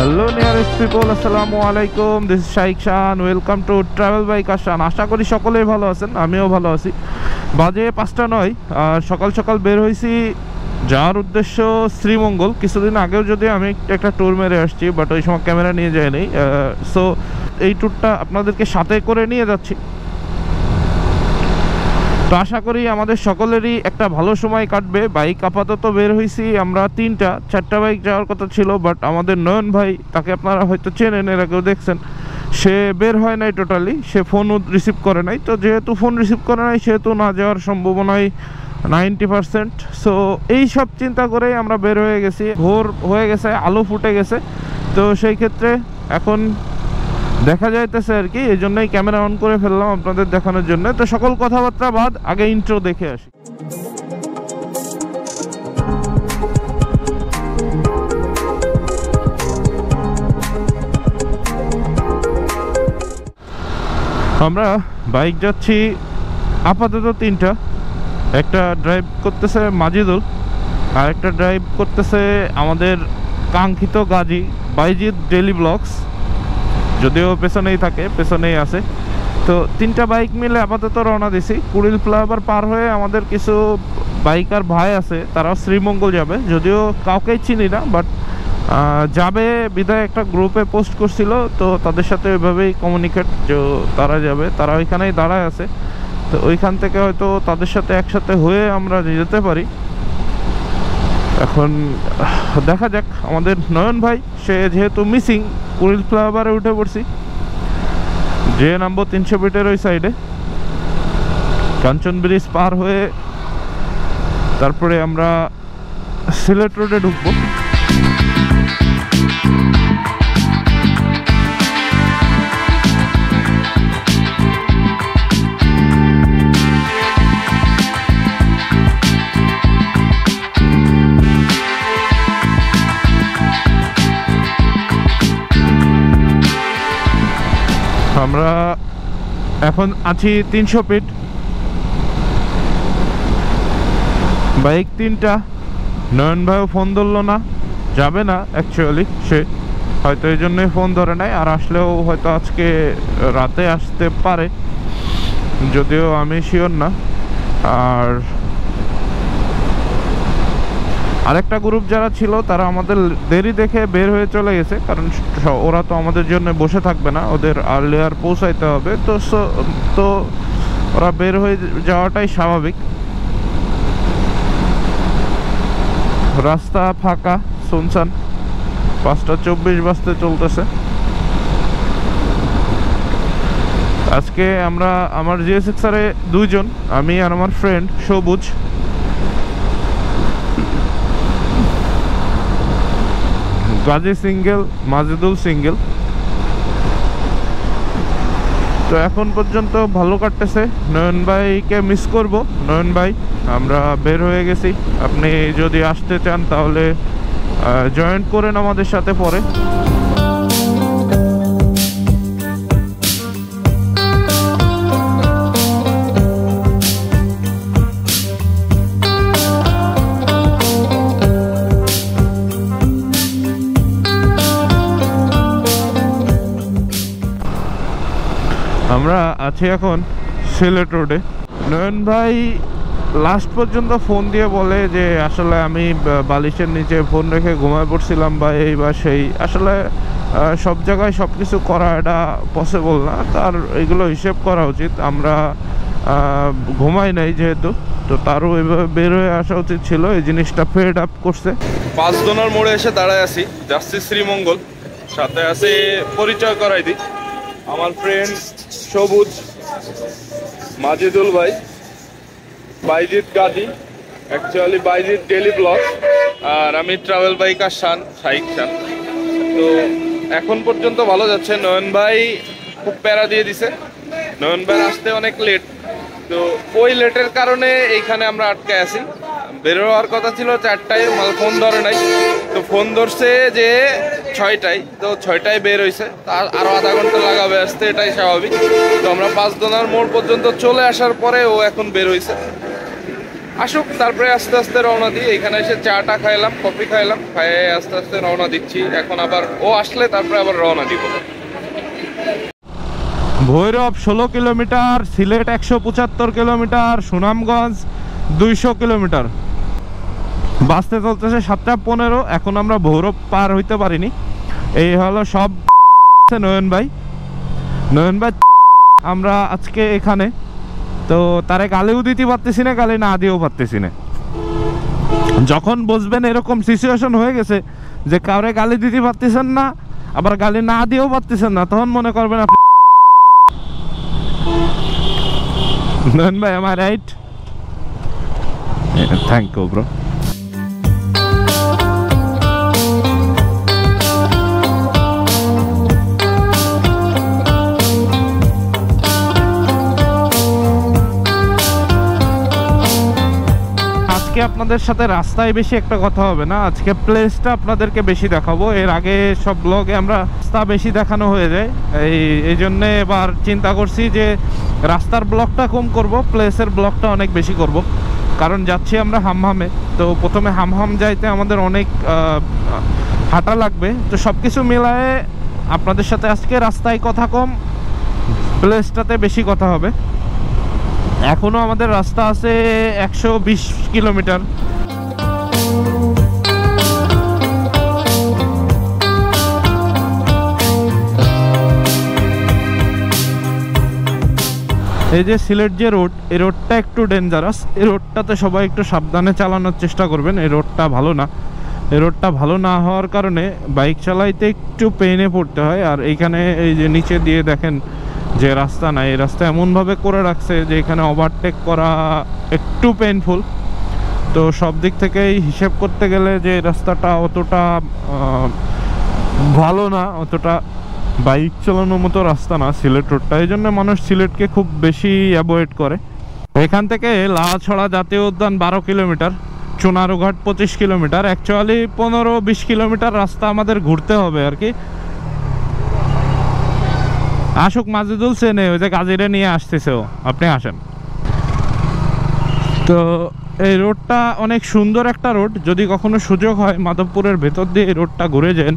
Hello nearest people, Assalamu alaikum. This is Shaikh Shan. Welcome to Travel by Kashan. আশা করি সকলেই ভালো আছেন, আমিও ভালো আছি। বাজে 5টা নয় আর সকাল সকাল বের হইছি যাওয়ার উদ্দেশ্য শ্রীমঙ্গল। কিছুদিন আগেও যদি আমি একটা ট্যুর মেরে আসছি, বাট ওই সময় ক্যামেরা নিয়ে যাইনি। সো এই ট্যুরটা আপনাদেরকে সাথে করে নিয়ে যাচ্ছি। তো আশা করি আমাদের সকলেরই একটা ভালো সময় কাটবে। বাইক আপাতত বের হয়েছি আমরা 4টা বাইক যাওয়ার কথা ছিল, বাট আমাদের নয়ন ভাই, তাকে আপনারা হয়তো চেনেন, এর আগেও দেখছেন, সে বের হয় নাই টোটালি, সে ফোন রিসিভ করে নাই। তো যেহেতু ফোন রিসিভ করে নাই সেহেতু না যাওয়ার সম্ভাবনাই 90%। সো এই সব চিন্তা করেই আমরা বের হয়ে গেছি। ভোর হয়ে গেছে, আলো ফুটে গেছে। তো সেই ক্ষেত্রে এখন দেখা যাইতেছে আর কি, এই জন্যই ক্যামেরা অন করে ফেললাম আপনাদের দেখানোর জন্য। তো সকল কথাবার্তা বাদ, আগে ইন্ট্রো দেখে আসি। আমরা বাইক যাচ্ছি আপাতত 3টা। একটা ড্রাইভ করতেছে মাজিদুল, আর একটা ড্রাইভ করতেছে আমাদের কাঙ্ক্ষিত গাজী বাইজিৎ ডেইলি ব্লগস, যদিও পেছনেই থাকে, পেছনেই আছে। তো 3টা বাইক মিলে আপাতত রওনা দিছি। কুড়িল ফ্লাইওভার পার হয়ে আমাদের কিছু বাইকার ভাই আছে, তারাও শ্রীমঙ্গল যাবে। যদিও কাউকেই চিনি না, বাট যাবে বিধায় একটা গ্রুপে পোস্ট করছিল, তো তাদের সাথে ওইভাবেই কমিউনিকেট যে তারা যাবে, তারা ওইখানেই দাঁড়ায় আছে। তো ওইখান থেকে হয়তো তাদের সাথে একসাথে হয়ে আমরা যেতে পারি। এখন দেখা যাক। আমাদের নয়ন ভাই, সে যেহেতু মিসিং, কুড়িল ফ্লাইওভারে উঠে পড়ছি, যে নামবো 300 ফিটের ওই সাইডে। কাঞ্চন ব্রিজ পার হয়ে তারপরে আমরা সিলেট রোডে ঢুকবো। আমরা এখন আছি 300 ফিট। বাইক 3টা। নয়ন ভাইও ফোন ধরলো না, যাবে না অ্যাকচুয়ালি, সে হয়তো এই জন্যই ফোন ধরে নাই। আর আসলেও হয়তো আজকে রাতে আসতে পারে, যদিও আমি শিওর না। আর আরেকটা গ্রুপ যারা ছিল তারা আমাদের দেরি দেখে বের হয়ে চলে গেছে, কারণ ওরা তো আমাদের জন্য বসে থাকবে না, ওদের আর্লিয়ার পৌঁছাইতে হবে। তো ওরা বের হয়ে যাওয়াটাই স্বাভাবিক। রাস্তা ফাঁকা, শুনছান, 5:24 বাজতে চলতেছে। আজকে আমরা আমার জিএসএক্সআরে 2 জন, আমি আর আমার ফ্রেন্ড সবুজ। Gazi single, Majidul single. তো এখন পর্যন্ত ভালো কাটতেছে। নয়ন ভাইকে মিস করব। নয়ন ভাই, আমরা বের হয়ে গেছি। আপনি যদি আসতে চান তাহলে জয়েন করেন আমাদের সাথে পরে। আমরা আছি এখন সিলেট রোডে। নয়ন ভাই লাস্ট পর্যন্ত ফোন দিয়ে বলে যে আসলে আমি বালিশের নিচে ফোন রেখে ঘুমায় পড়ছিলাম বা এই বা সেই। আসলে সব জায়গায় সব কিছু করা এটা পসিবল না, তার এগুলো হিসেব করা উচিত। আমরা ঘুমাই নাই যেহেতু, তো তারও এইভাবে বের হয়ে আসা উচিত ছিল। এই জিনিসটা ফেড আপ করছে। 5 দোনার মোড়ে এসে দাঁড়ায় আছি, যাচ্ছি শ্রীমঙ্গল। সাথে আছে, পরিচয় করাই দিই, আমার ফ্রেন্ড সবুজ, মাজিদুল ভাই, বাইজিৎ গাজী, অ্যাকচুয়ালি বাইজিৎ ডেইলি ব্লগ, আর আমি ট্রাভেল বাই কাশান, শাইখ শান। তো এখন পর্যন্ত ভালো যাচ্ছে। নয়ন ভাই খুব প্যারা দিয়ে দিছে। নয়ন ভাই আসতে অনেক লেট, তো ওই লেটের কারণে এইখানে আমরা আটকে আছি। বের হওয়ার কথা ছিল 4টায়, ফোন ধরে নাই। তো ফোন ধরছে যে 6টায়, তো 6টায় বের হয়েছে। আরও আধা ঘন্টা লাগাবে আসতে, এটাই স্বাভাবিক। তো আমরা 5 দোনার মোড় পর্যন্ত চলে আসার পরে ও এখন বের হয়েছে। আসুক, তারপরে আস্তে আস্তে রওনা দিই। এখানে এসে চাটা খাইলাম, কফি খাইলাম, খাইয়ে আস্তে আস্তে রওনা দিচ্ছি। এখন আবার ও আসলে তারপরে আবার রওনা দিব। Bhairab 16 kilometre, Sylhet 175 kilometre, Sunamganj 200 kilometre. বাসতে চলতেছে 7:15। এখন আমরা ভৈরব পার হইতে পারিনি। এই হলো সব নয়ন ভাই। আমরা আজকে এখানে তো তারে গালিও দিতে পারতেছি না, গালি না দিয়েও পারতেছি না। যখন বুঝবেন এরকম সিচুয়েশন হয়ে গেছে যে কাউরে গালি দিতে পারতেছেন না, আবার গালি না দিয়েও পারতেছেন না, তখন মনে করবেন আপনি নয়ন ভাই। am I right? Thank you bro. আজকে আপনাদের সাথে রাস্তায় বেশি একটা কথা হবে না, আজকে প্লেসটা আপনাদেরকে বেশি দেখাবো। এর আগে সব ব্লগে আমরা রাস্তা বেশি দেখানো হয়ে যায়, এই জন্য এবার চিন্তা করছি যে রাস্তার ব্লগটা কম করব, প্লেসের ব্লগটা অনেক বেশি করব। কারণ যাচ্ছি আমরা হামহামে, তো প্রথমে হামহাম যাইতে আমাদের অনেক হাঁটা লাগবে। তো সব কিছু মিলায়ে আপনাদের সাথে আজকে রাস্তায় কথা কম, প্লেসটাতে বেশি কথা হবে। এখনো আমাদের রাস্তা আছে 120 কিলোমিটার। এই যে সিলেট যে রোড, এই রোডটা একটু ডেঞ্জারাস। এই রোডটাতে সবাই একটু সাবধানে চালানোর চেষ্টা করবেন। এই রোডটা ভালো না। এই রোডটা ভালো না হওয়ার কারণে বাইক চালাইতে একটু পেইনে পড়তে হয়। আর এইখানে এই যে নিচে দিয়ে দেখেন যে রাস্তা নাই, এই রাস্তা এমনভাবে করে রাখছে যে এখানে ওভারটেক করা একটু পেইনফুল। তো সব দিক থেকেই হিসেব করতে গেলে যে রাস্তাটা অতটা ভালো না, অতটা বাইক চালানোর মতো রাস্তা না সিলেট রোডটা। এই জন্য মানুষ সিলেটকে খুব বেশি অ্যাভয়েড করে। এখান থেকে লাহাছড়া জাতীয় উদ্যান 12 kilometre, Chunarughat 25 kilometre. Actually 15-20 kilometre রাস্তা আমাদের ঘুরতে হবে আর কি। আসুক মাজেদুল চেনে, ওই যে গাজীরে নিয়ে আসতেছে ও, আপনি আসেন। তো এই রোডটা অনেক সুন্দর একটা রোড। যদি কখনো সুযোগ হয় মাধবপুরের ভেতর দিয়ে এই রোডটা ঘুরে যান,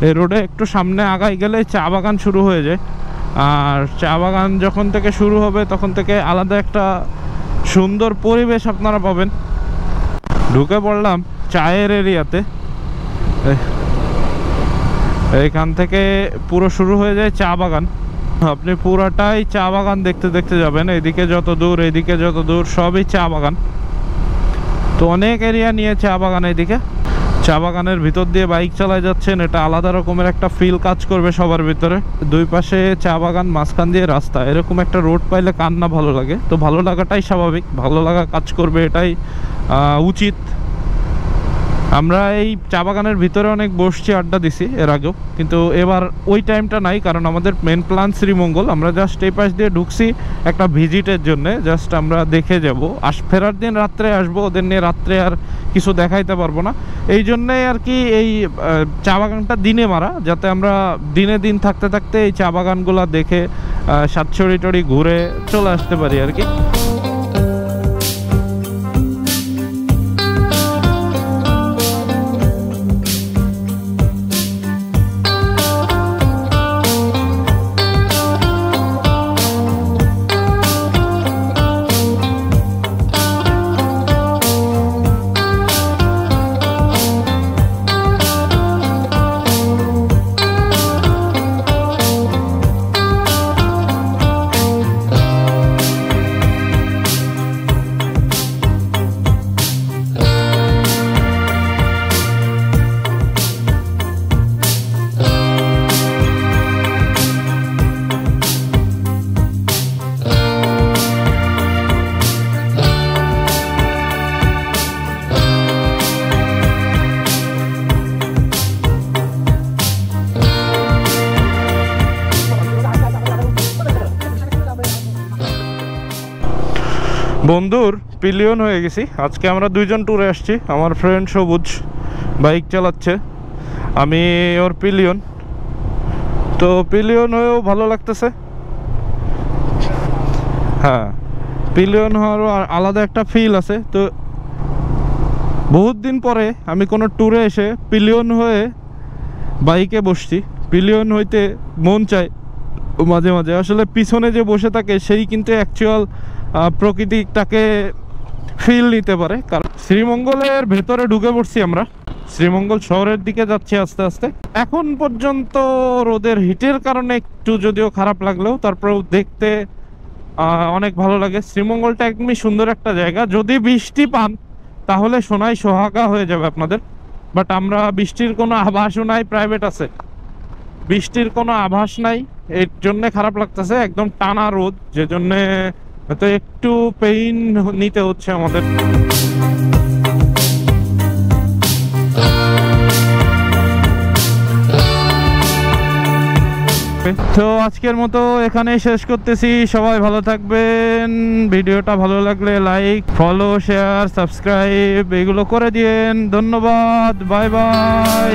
এই রোডে একটু সামনে আগাই গেলে চা বাগান শুরু হয়ে যায়। আর চা বাগান যখন থেকে শুরু হবে তখন থেকে আলাদা একটা সুন্দর পরিবেশ আপনারা পাবেন। ঢুকে পড়লাম চায়ের এরিয়াতে। এইখান থেকে পুরো শুরু হয়ে যায় চা বাগান। আপনি পুরাটাই চা বাগান দেখতে দেখতে যাবেন। এদিকে যত দূর, এদিকে যত দূর সবই চা বাগান। তো অনেক এরিয়া নিয়ে চা বাগান। এদিকে চা বাগানের ভিতর দিয়ে বাইক চালায় যাচ্ছেন, এটা আলাদা রকমের একটা ফিল কাজ করবে সবার ভিতরে। দুই পাশে চা বাগান, মাঝখান দিয়ে রাস্তা। এরকম একটা রোড পাইলে কার না ভালো লাগে? তো ভালো লাগাটাই স্বাভাবিক, ভালো লাগা কাজ করবে, এটাই উচিত। আমরা এই চা বাগানের ভিতরে অনেক বসছি, আড্ডা দিছি এর আগেও, কিন্তু এবার ওই টাইমটা নাই। কারণ আমাদের মেন প্ল্যান শ্রীমঙ্গল। আমরা জাস্ট এই পাশ দিয়ে ঢুকছি একটা ভিজিটের জন্য, জাস্ট আমরা দেখে যাব। ফেরার দিন রাত্রে আসবো, ওদের নিয়ে রাত্রে আর কিছু দেখাইতে পারবো না। এই জন্যই আর কি এই চা বাগানটা দিনে মারা, যাতে আমরা দিনে দিন থাকতে থাকতে এই চা বাগানগুলো দেখে সাতছড়ি টড়ি ঘুরে চলে আসতে পারি আর কি। বন্ধুর পিলিয়ন হয়ে গেছি। আজকে আমরা দুইজন ট্যুরে আসছি। আমার ফ্রেন্ড সবুজ বাইক চালাচ্ছে, আমি ওর পিলিয়ন। তো পিলিয়ন হয়েও ভালো লাগতেছে। হ্যাঁ, পিলিয়ন হওয়ারও আলাদা একটা ফিল আছে। তো বহুত দিন পরে আমি কোনো ট্যুরে এসে পিলিয়ন হয়ে বাইকে বসছি। পিলিয়ন হইতে মন চায় মাঝে মাঝে, আসলে পিছনে যে বসে থাকে সেই কিন্তু অ্যাকচুয়াল প্রকৃতিটাকে ফিল নিতে পারে। কারণ শ্রীমঙ্গলের ভেতরে ঢুকে পড়ছি আমরা, শ্রীমঙ্গল শহরের দিকে যাচ্ছি আস্তে আস্তে। এখন পর্যন্ত রোদের হিটের কারণে একটু যদিও খারাপ লাগলেও তারপরেও দেখতে অনেক ভালো লাগে। শ্রীমঙ্গলটা একদমই সুন্দর একটা জায়গা। যদি বৃষ্টি পান তাহলে সোনায় সোহাগা হয়ে যাবে আপনাদের, বাট আমরা বৃষ্টির কোনো আভাসও নাই, প্রাইভেট আছে, বৃষ্টির কোনো আভাস নাই, এর জন্য খারাপ লাগতেছে। একদম টানা রোদ, যে জন্যে হয়তো একটু পেইন নিতে হচ্ছে আমাদের। তো আজকের মতো এখানেই শেষ করতেছি। সবাই ভালো থাকবেন। ভিডিওটা ভালো লাগলে লাইক, ফলো, শেয়ার, সাবস্ক্রাইব এগুলো করে দিয়েন। ধন্যবাদ, বাই বাই।